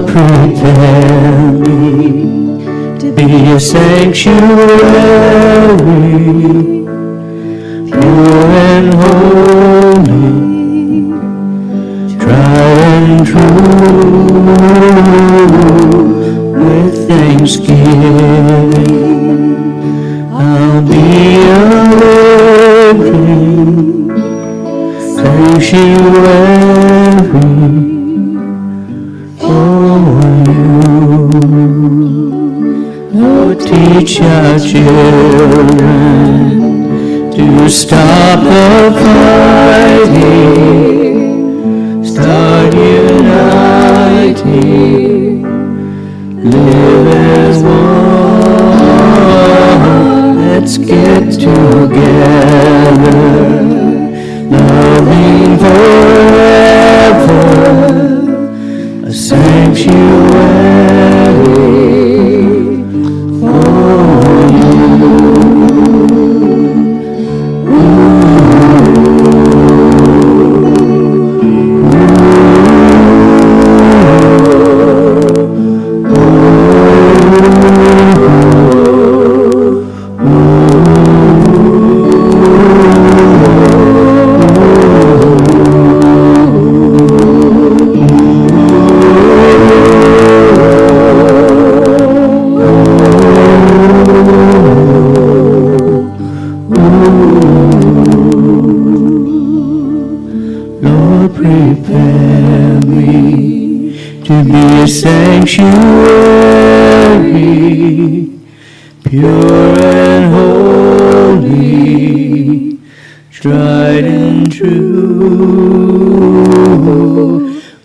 Prepare me to be a sanctuary, pure and holy, tried and true, with thanksgiving. I'll be a living sanctuary. Teach our children to stop the fighting, start uniting, live as one. Let's get together, loving forever, a sanctuary. Sanctuary, pure and holy, tried and true,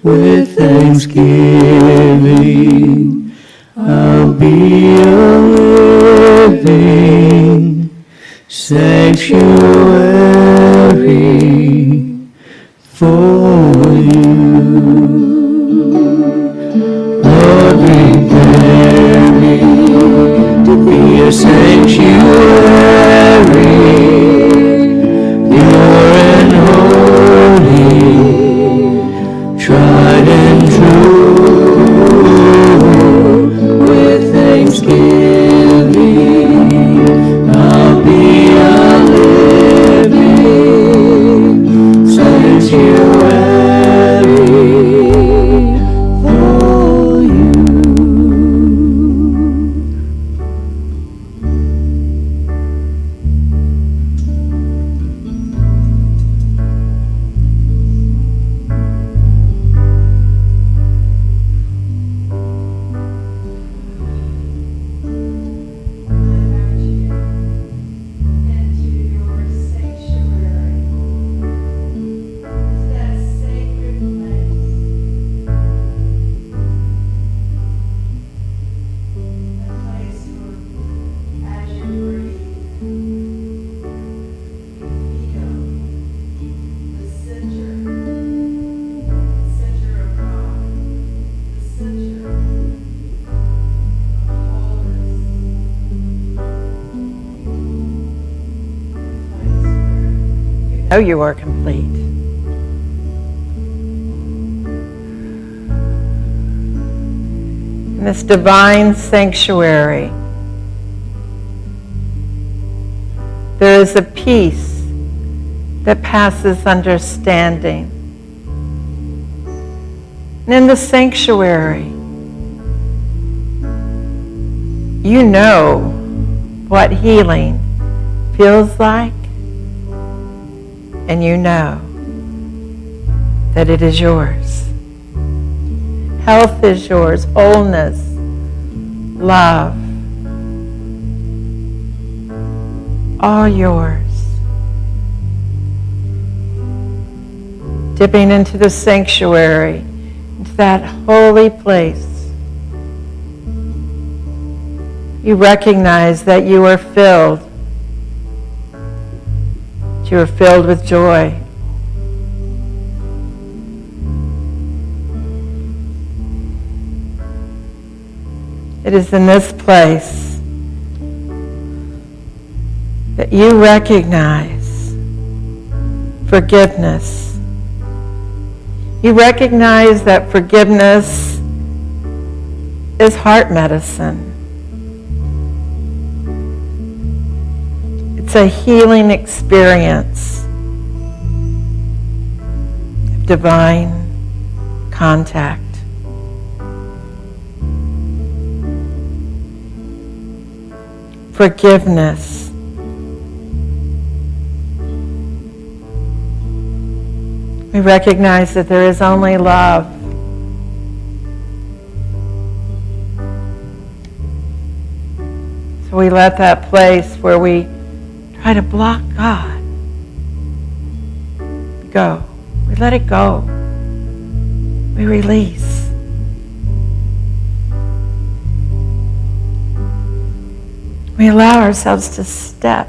with thanksgiving. I'll be a living sanctuary for you. Prepare me to be a sanctuary, pure and holy, tried and true, with thanksgiving. I'll be a living sanctuary. Oh, you are complete. In this divine sanctuary, there is a peace that passes understanding. And in the sanctuary, you know what healing feels like, and you know that it is yours. Health is yours, wholeness, love, all yours. dipping into the sanctuary, into that holy place. You recognize that you are filled. That you are filled with joy. It is in this place that you recognize forgiveness. You recognize that forgiveness is heart medicine. It's a healing experience of divine contact. Forgiveness. We recognize that there is only love. So we let that place where we try to block God go. We let it go. We release. We allow ourselves to step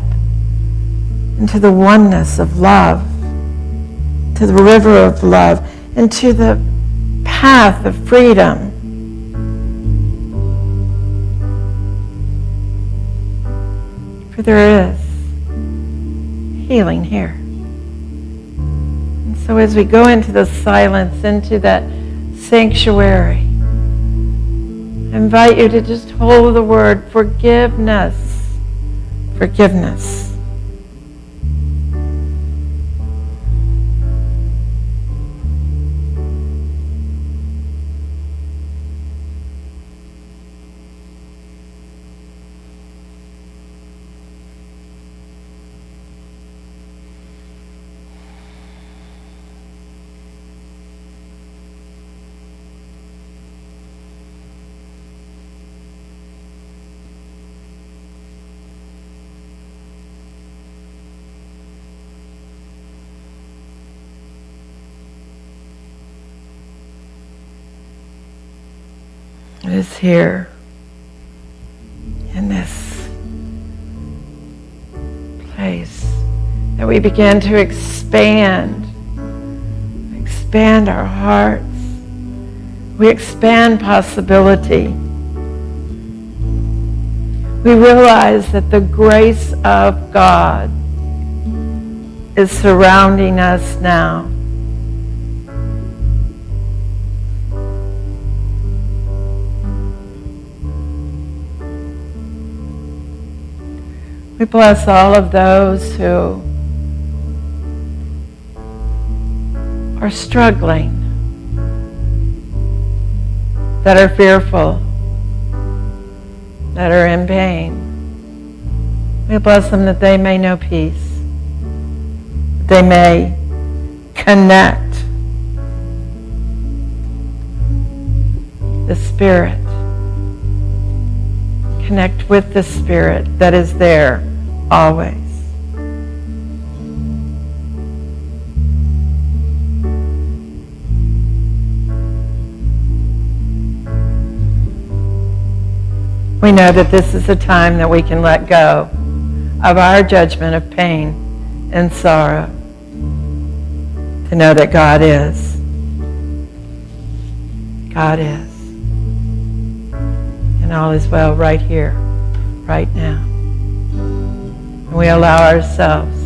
into the oneness of love, to the river of love, into the path of freedom. For there is healing here. And so as we go into the silence, into that sanctuary, I invite you to just hold the word forgiveness. Forgiveness. It is here, in this place, that we begin to expand our hearts. We expand possibility. We realize that the grace of God is surrounding us now. We bless all of those who are struggling, that are fearful, that are in pain. We bless them that they may know peace, that they may connect the Spirit, connect with the Spirit that is there always. We know that this is a time that we can let go of our judgment of pain and sorrow, to know that God is. God is. And all is well right here, right now. And we allow ourselves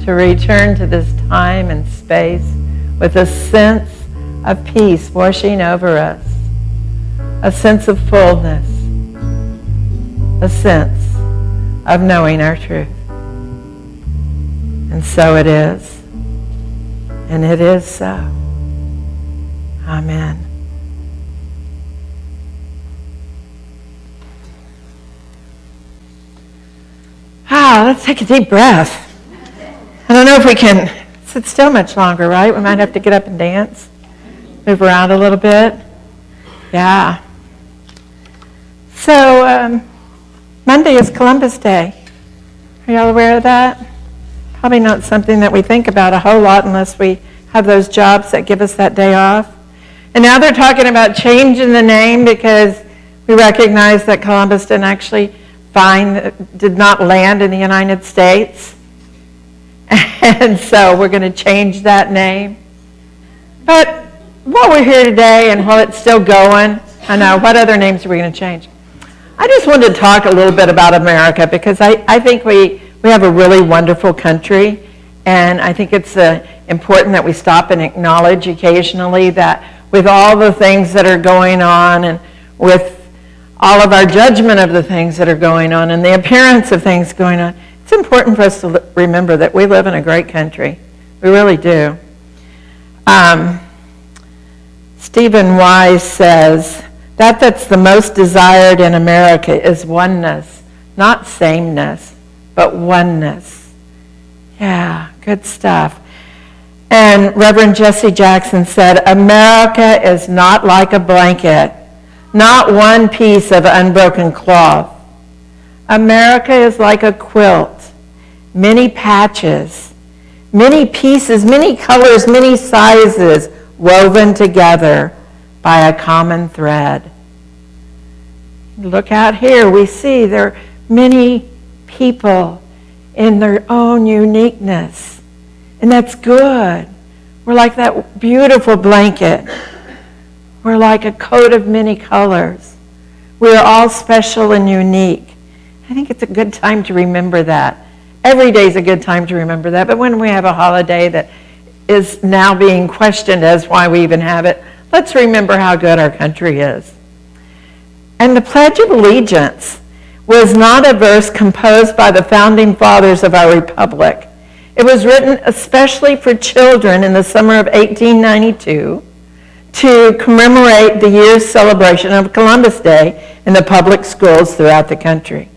to return to this time and space with a sense of peace washing over us, a sense of fullness, a sense of knowing our truth. And so it is, and it is so. Amen. Let's take a deep breath. I don't know if we can sit still much longer, right? We might have to get up and dance, move around a little bit. Yeah. So Monday is Columbus Day. Are y'all aware of that? Probably not something that we think about a whole lot unless we have those jobs that give us that day off. And now they're talking about changing the name because we recognize that Columbus did not land in the United States. And so we're going to change that name. But while we're here today and while it's still going, I know, what other names are we going to change? I just wanted to talk a little bit about America because I think we have a really wonderful country, and I think it's important that we stop and acknowledge occasionally that with all the things that are going on and with all of our judgment of the things that are going on and the appearance of things going on, it's important for us to remember that we live in a great country. We really do. Stephen Wise says, that's the most desired in America is oneness, not sameness, but oneness. Yeah, good stuff. And Reverend Jesse Jackson said, America is not like a blanket, not one piece of unbroken cloth. America is like a quilt, many patches, many pieces, many colors, many sizes, woven together by a common thread. Look out here, we see there are many people in their own uniqueness, and that's good. We're like that beautiful blanket. We're like a coat of many colors. We are all special and unique. I think it's a good time to remember that. Every day is a good time to remember that, but when we have a holiday that is now being questioned as why we even have it, let's remember how good our country is. And the Pledge of Allegiance was not a verse composed by the founding fathers of our republic. It was written especially for children in the summer of 1892 to commemorate the year's celebration of Columbus Day in the public schools throughout the country.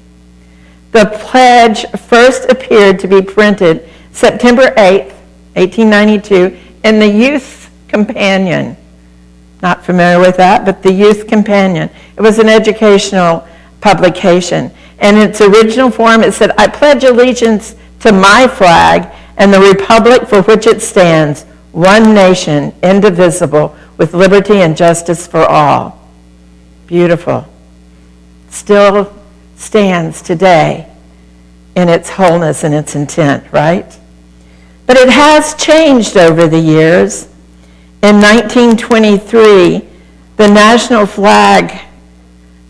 The pledge first appeared to be printed September 8th, 1892, in the Youth Companion. Not familiar with that, but the Youth Companion. It was an educational publication. And in its original form, it said, I pledge allegiance to my flag and the republic for which it stands, one nation, indivisible, with liberty and justice for all. Beautiful. Still stands today in its wholeness and its intent, right? But it has changed over the years. In 1923, the National Flag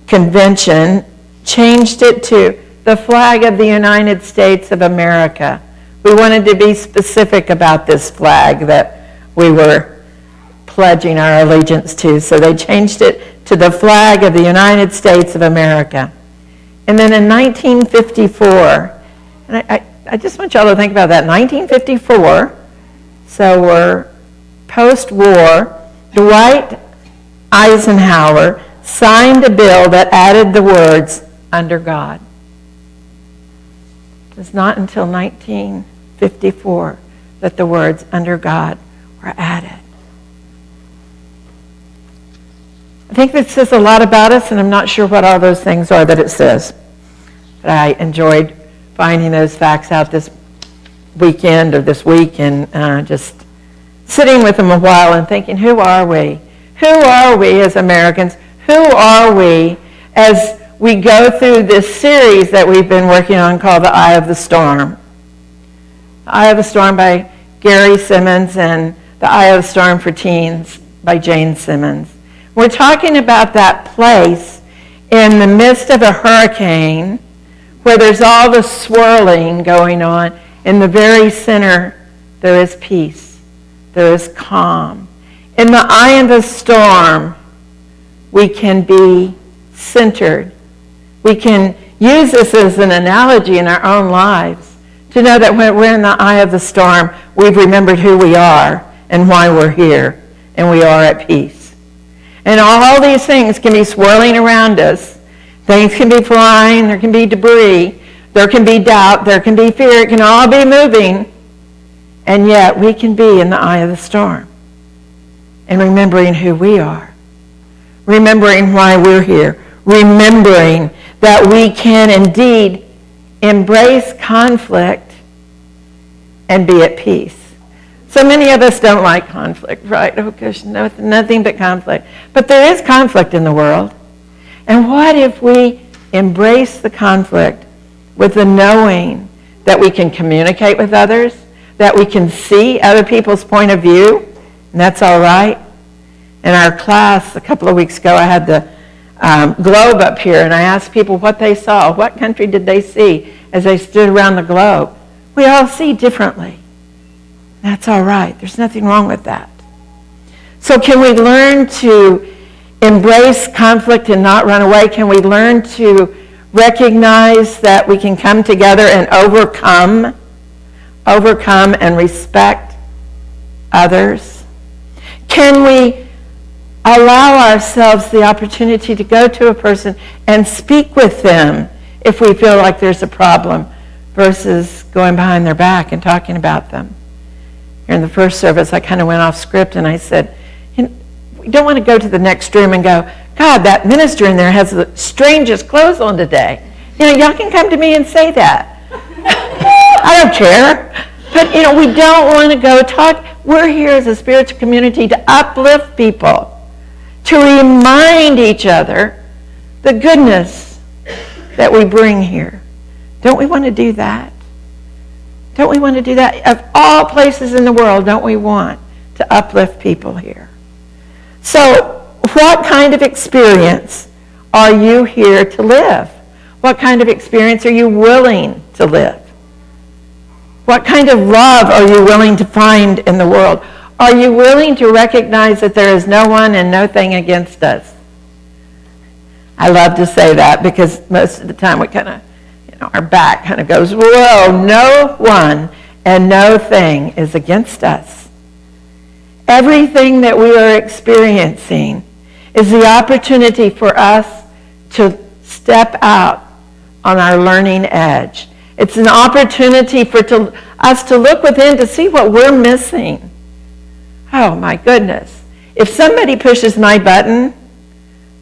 Convention changed it to the flag of the United States of America. We wanted to be specific about this flag that we were pledging our allegiance to, so they changed it to the flag of the United States of America. And then in 1954, and I just want y'all to think about that, 1954, so we're post-war, Dwight Eisenhower signed a bill that added the words, under God. It was not until 1954 that the words, under God, were added. I think that says a lot about us, and I'm not sure what all those things are that it says. But I enjoyed finding those facts out this weekend or this week and just sitting with them a while and thinking, who are we? Who are we as Americans? Who are we as we go through this series that we've been working on called The Eye of the Storm? The Eye of the Storm by Gary Simmons and The Eye of the Storm for Teens by Jane Simmons. We're talking about that place in the midst of a hurricane where there's all the swirling going on. In the very center, there is peace. There is calm. In the eye of the storm, we can be centered. We can use this as an analogy in our own lives to know that when we're in the eye of the storm, we've remembered who we are and why we're here, and we are at peace. And all these things can be swirling around us. Things can be flying, there can be debris, there can be doubt, there can be fear, it can all be moving, and yet we can be in the eye of the storm and remembering who we are, remembering why we're here, remembering that we can indeed embrace conflict and be at peace. So many of us don't like conflict, right? Oh gosh, no, nothing but conflict. But there is conflict in the world. And what if we embrace the conflict with the knowing that we can communicate with others, that we can see other people's point of view, and that's all right? In our class a couple of weeks ago, I had the globe up here, and I asked people what they saw. What country did they see as they stood around the globe? We all see differently. That's all right. There's nothing wrong with that. So can we learn to embrace conflict and not run away? Can we learn to recognize that we can come together and overcome and respect others? Can we allow ourselves the opportunity to go to a person and speak with them if we feel like there's a problem versus going behind their back and talking about them? Here in the first service, I kind of went off script and I said, we don't want to go to the next room and go, God, that minister in there has the strangest clothes on today. Y'all can come to me and say that. I don't care. But, we don't want to go talk. We're here as a spiritual community to uplift people, to remind each other the goodness that we bring here. Don't we want to do that? Don't we want to do that? Of all places in the world, don't we want to uplift people here? So, what kind of experience are you here to live? What kind of experience are you willing to live? What kind of love are you willing to find in the world? Are you willing to recognize that there is no one and no thing against us? I love to say that because most of the time we kind of, our back kind of goes, whoa, no one and no thing is against us. Everything that we are experiencing is the opportunity for us to step out on our learning edge. It's an opportunity for us to look within to see what we're missing. Oh my goodness. If somebody pushes my button,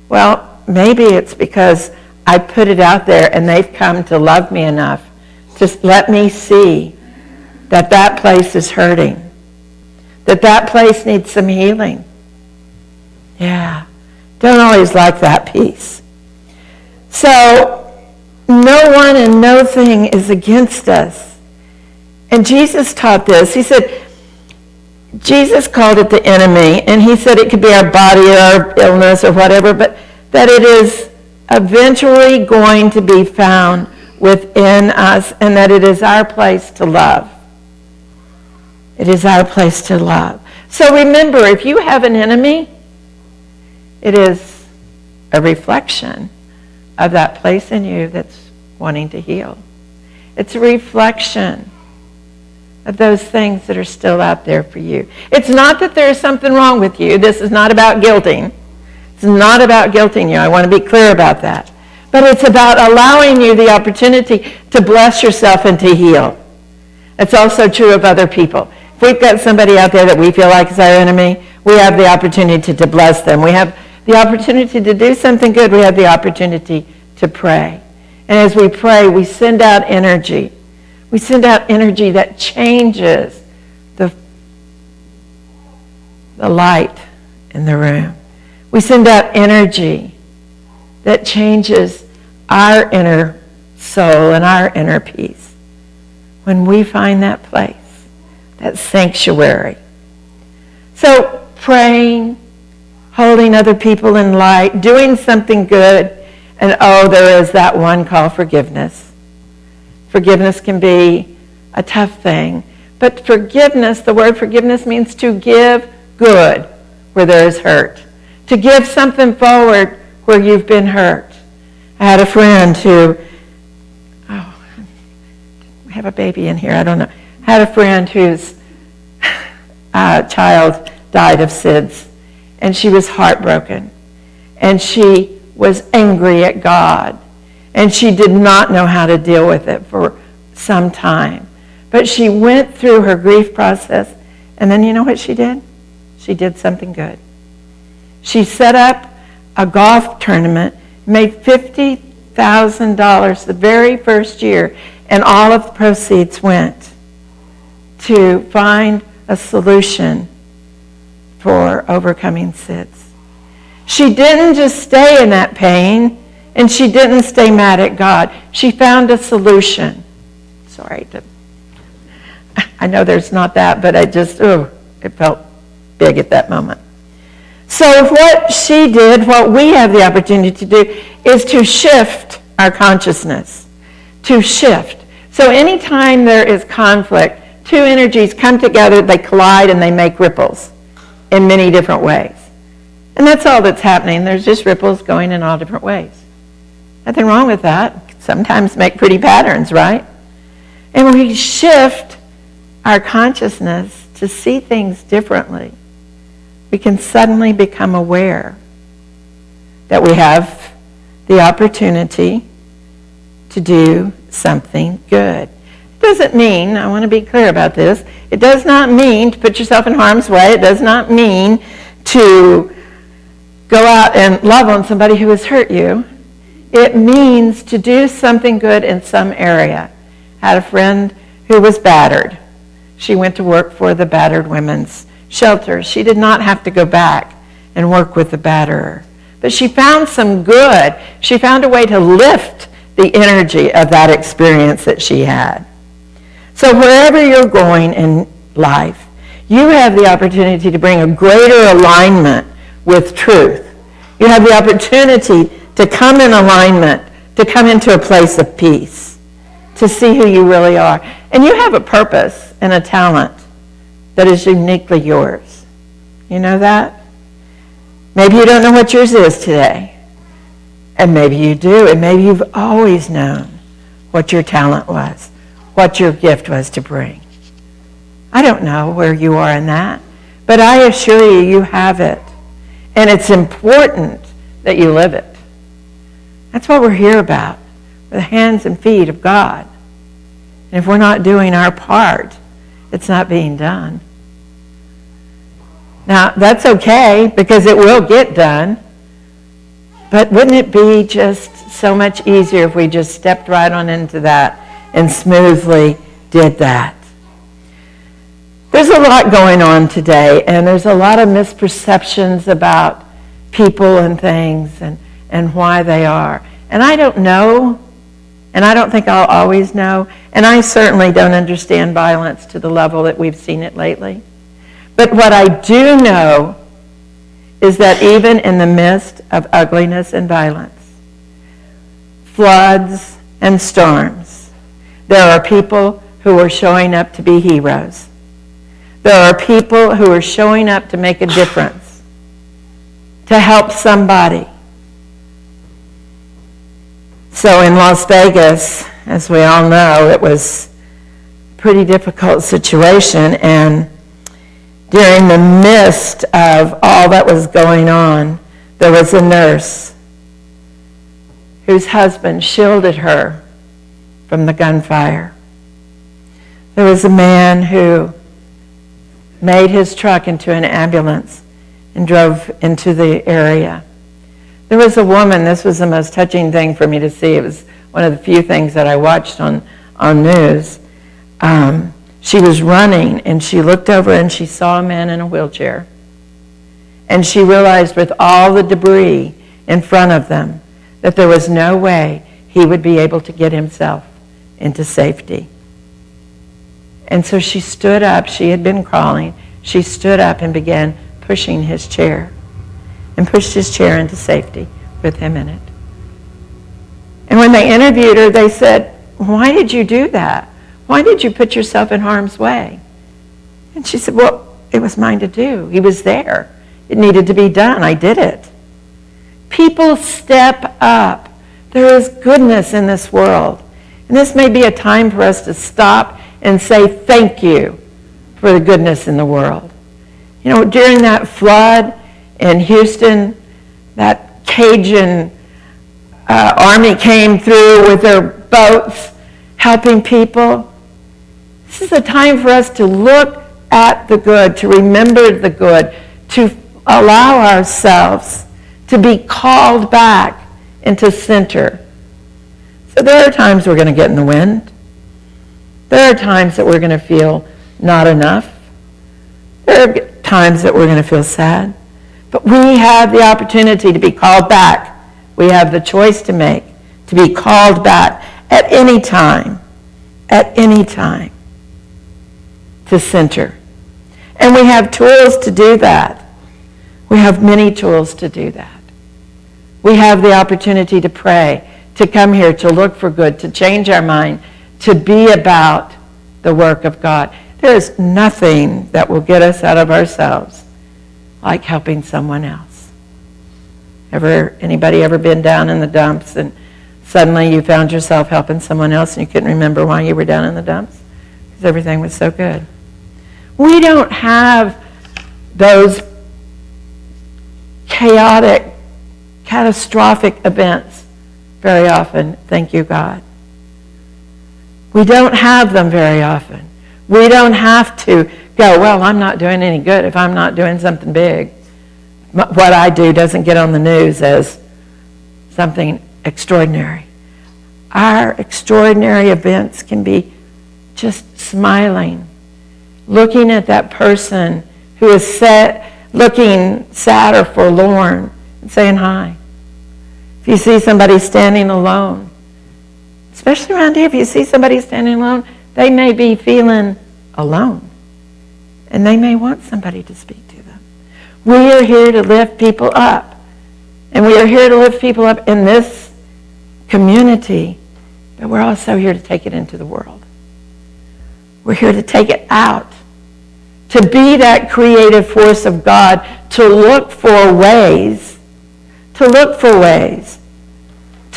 well, maybe it's because I put it out there and they've come to love me enough to let me see that that place is hurting, that place needs some healing. Yeah, don't always like that piece. So, no one and no thing is against us. And Jesus taught this. He said, Jesus called it the enemy, and he said it could be our body or our illness or whatever, but that it is eventually going to be found within us, and that it is our place to love. It is our place to love. So remember, if you have an enemy, it is a reflection of that place in you that's wanting to heal. It's a reflection of those things that are still out there for you. It's not that there's something wrong with you. This is not about guilting. It's not about guilting you. I want to be clear about that. But it's about allowing you the opportunity to bless yourself and to heal. It's also true of other people. If we've got somebody out there that we feel like is our enemy, we have the opportunity to bless them. We have the opportunity to do something good. We have the opportunity to pray. And as we pray, we send out energy. We send out energy that changes the light in the room. We send out energy that changes our inner soul and our inner peace. When we find that place, that sanctuary. So praying, holding other people in light, doing something good, and there is that one call, forgiveness. Forgiveness can be a tough thing, but forgiveness, the word forgiveness means to give good where there is hurt, to give something forward where you've been hurt. I had a friend who, we have a baby in here, I don't know. I had a friend whose child died of SIDS, and she was heartbroken, and she was angry at God, and she did not know how to deal with it for some time. But she went through her grief process, and then you know what she did? She did something good. She set up a golf tournament, made $50,000 the very first year, and all of the proceeds went to find a solution for overcoming sits. She didn't just stay in that pain, and she didn't stay mad at God. She found a solution. Sorry, I know there's not that, but it felt big at that moment. So what she did, what we have the opportunity to do, is to shift our consciousness. To shift. So anytime there is conflict, two energies come together, they collide, and they make ripples in many different ways. And that's all that's happening. There's just ripples going in all different ways. Nothing wrong with that. Sometimes make pretty patterns, right? And when we shift our consciousness to see things differently, we can suddenly become aware that we have the opportunity to do something good. It doesn't mean, I want to be clear about this, it does not mean to put yourself in harm's way. It does not mean to go out and love on somebody who has hurt you. It means to do something good in some area. I had a friend who was battered. She went to work for the battered women's shelter. She did not have to go back and work with the batterer. But she found some good. She found a way to lift the energy of that experience that she had. So wherever you're going in life, you have the opportunity to bring a greater alignment with truth. You have the opportunity to come in alignment, to come into a place of peace, to see who you really are. And you have a purpose and a talent that is uniquely yours. You know that? Maybe you don't know what yours is today. And maybe you do. And maybe you've always known what your talent was, what your gift was to bring. I don't know where you are in that, but I assure you, you have it. And it's important that you live it. That's what we're here about. We're the hands and feet of God. And if we're not doing our part, it's not being done. Now, that's okay, because it will get done. But wouldn't it be just so much easier if we just stepped right on into that and smoothly did that? There's a lot going on today, and there's a lot of misperceptions about people and things and why they are. And I don't know, and I don't think I'll always know, and I certainly don't understand violence to the level that we've seen it lately. But what I do know is that even in the midst of ugliness and violence, floods and storms, there are people who are showing up to be heroes. There are people who are showing up to make a difference, to help somebody. So in Las Vegas, as we all know, it was a pretty difficult situation, and during the midst of all that was going on, there was a nurse whose husband shielded her from the gunfire. There was a man who made his truck into an ambulance and drove into the area. There was a woman, this was the most touching thing for me to see. It was one of the few things that I watched on news. She was running, and she looked over and she saw a man in a wheelchair. And she realized with all the debris in front of them that there was no way he would be able to get himself into safety. And so she stood up. She had been crawling. She stood up and began pushing his chair and pushed his chair into safety with him in it. And when they interviewed her, they said, "Why did you do that? Why did you put yourself in harm's way?" And she said, "Well, it was mine to do. He was there. It needed to be done. I did it." People step up. There is goodness in this world. And this may be a time for us to stop and say thank you for the goodness in the world. You know, during that flood in Houston, that Cajun army came through with their boats helping people. This is a time for us to look at the good, to remember the good, to allow ourselves to be called back into center. So there are times we're going to get in the wind. There are times that we're going to feel not enough. There are times that we're going to feel sad. But we have the opportunity to be called back. We have the choice to make, to be called back at any time, to center. And we have tools to do that. We have many tools to do that. We have the opportunity to pray, to come here, to look for good, to change our mind, to be about the work of God. There is nothing that will get us out of ourselves like helping someone else. Anybody ever been down in the dumps and suddenly you found yourself helping someone else and you couldn't remember why you were down in the dumps? Because everything was so good. We don't have those chaotic, catastrophic events very often, thank you, God. We don't have them very often. We don't have to go, well, I'm not doing any good if I'm not doing something big. What I do doesn't get on the news as something extraordinary. Our extraordinary events can be just smiling, looking at that person who is looking sad or forlorn and saying hi. If you see somebody standing alone, especially around here, if you see somebody standing alone, they may be feeling alone. And they may want somebody to speak to them. We are here to lift people up. And we are here to lift people up in this community, but we're also here to take it into the world. We're here to take it out, to be that creative force of God, to look for ways to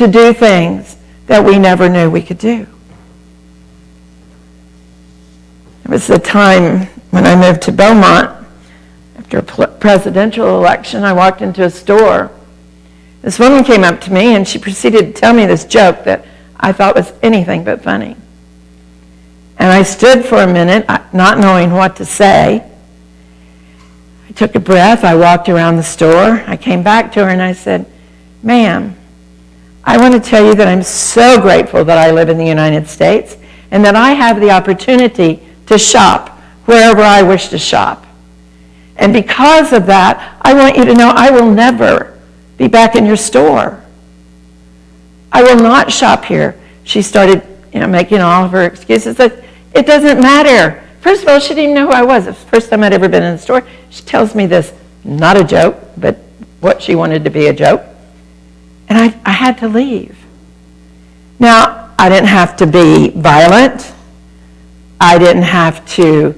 do things that we never knew we could do. It was the time when I moved to Beaumont. After a presidential election, I walked into a store. This woman came up to me and she proceeded to tell me this joke that I thought was anything but funny. And I stood for a minute, not knowing what to say. I took a breath, I walked around the store, I came back to her and I said, "Ma'am, I want to tell you that I'm so grateful that I live in the United States and that I have the opportunity to shop wherever I wish to shop. And because of that, I want you to know I will never be back in your store. I will not shop here." She started, making all of her excuses. It doesn't matter. First of all, she didn't even know who I was. It was the first time I'd ever been in the store. She tells me this, not a joke, but what she wanted to be a joke. And I had to leave. Now, I didn't have to be violent. I didn't have to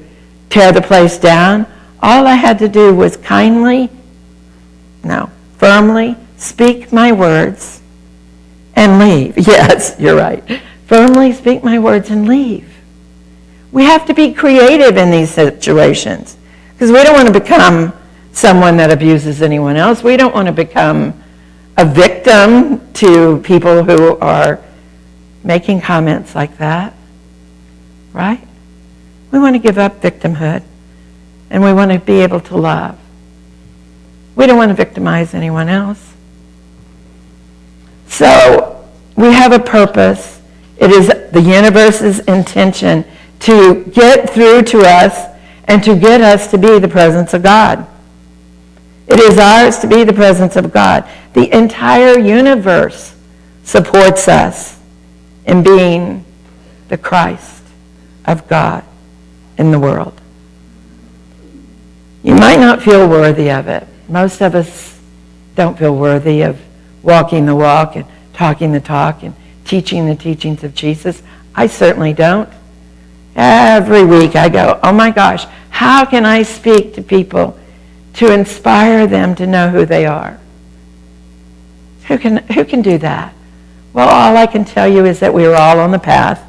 tear the place down. All I had to do was firmly speak my words and leave. Yes, you're right. Firmly speak my words and leave. We have to be creative in these situations because we don't want to become someone that abuses anyone else. We don't want to become a victim to people who are making comments like that, right? We want to give up victimhood and we want to be able to love. We don't want to victimize anyone else. So we have a purpose. It is the universe's intention to get through to us and to get us to be the presence of God. It is ours to be the presence of God. The entire universe supports us in being the Christ of God in the world. You might not feel worthy of it. Most of us don't feel worthy of walking the walk and talking the talk and teaching the teachings of Jesus. I certainly don't. Every week I go, oh my gosh, how can I speak to people to inspire them to know who they are? Who can do that? Well, all I can tell you is that we are all on the path.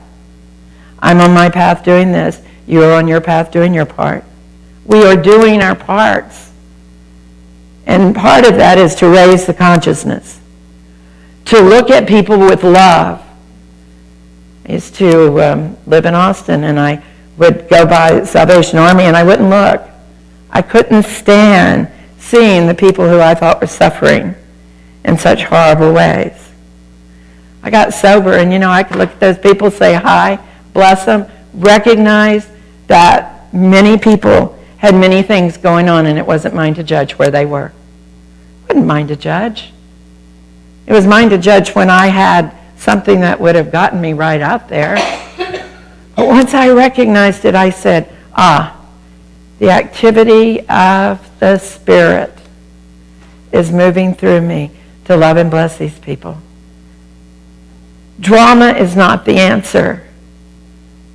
I'm on my path doing this. You're on your path doing your part. We are doing our parts. And part of that is to raise the consciousness, to look at people with love. I used to live in Austin, and I would go by Salvation Army, and I wouldn't look. I couldn't stand seeing the people who I thought were suffering in such horrible ways. I got sober, and I could look at those people, say hi, bless them, recognize that many people had many things going on, and it wasn't mine to judge where they were. It wasn't mine to judge. It was mine to judge when I had something that would have gotten me right out there. But once I recognized it, I said, the activity of the Spirit is moving through me to love and bless these people. Drama is not the answer.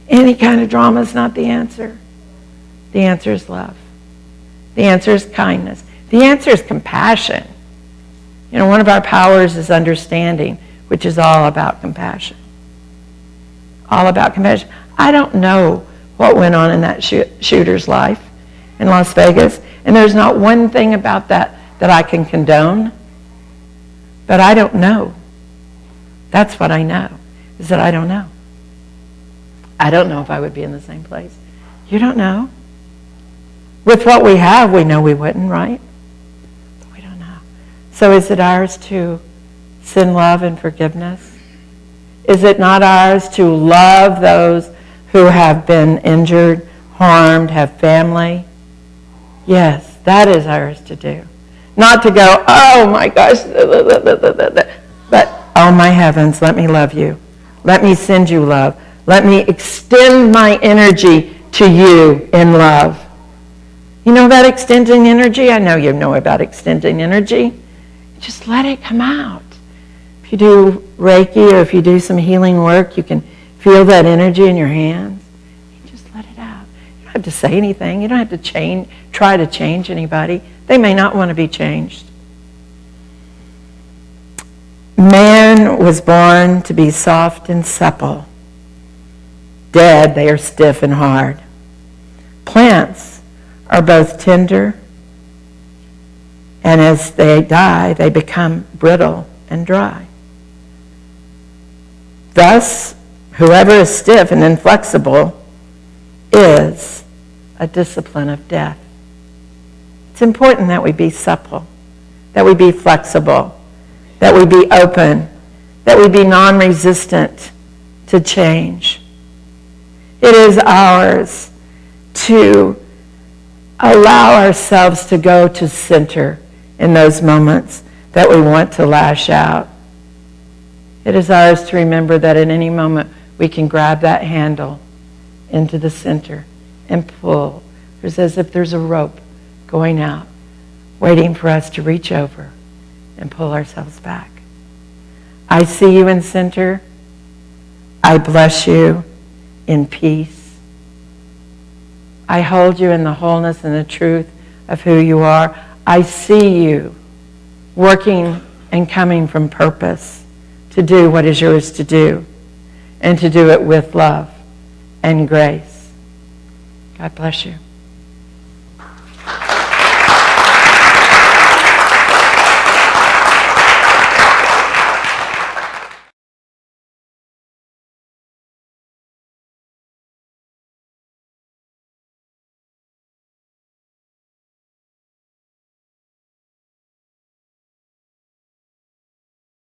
Any kind of drama is not the answer. The answer is love. The answer is kindness. The answer is compassion. You know, one of our powers is understanding, which is all about compassion. All about compassion. I don't know what went on in that shooter's life in Las Vegas, and there's not one thing about that I can condone, but I don't know. That's what I know, is that I don't know. I don't know if I would be in the same place. You don't know. With what we have, we know we wouldn't, right? But we don't know. So is it ours to send love and forgiveness? Is it not ours to love those who have been injured, harmed, have family? Yes, that is ours to do. Not to go, oh my gosh, but oh my heavens, let me love you. Let me send you love. Let me extend my energy to you in love. You know about extending energy? I know you know about extending energy. Just let it come out. If you do Reiki or if you do some healing work, you can feel that energy in your hands. You just let it out. You don't have to say anything. You don't have to try to change anybody. They may not want to be changed. Man was born to be soft and supple. Dead, they are stiff and hard. Plants are both tender, and as they die, they become brittle and dry. Thus, whoever is stiff and inflexible is a discipline of death. It's important that we be supple, that we be flexible, that we be open, that we be non-resistant to change. It is ours to allow ourselves to go to center in those moments that we want to lash out. It is ours to remember that at any moment we can grab that handle into the center and pull. It's as if there's a rope going out, waiting for us to reach over and pull ourselves back. I see you in center. I bless you in peace. I hold you in the wholeness and the truth of who you are. I see you working and coming from purpose to do what is yours to do, and to do it with love and grace. God bless you.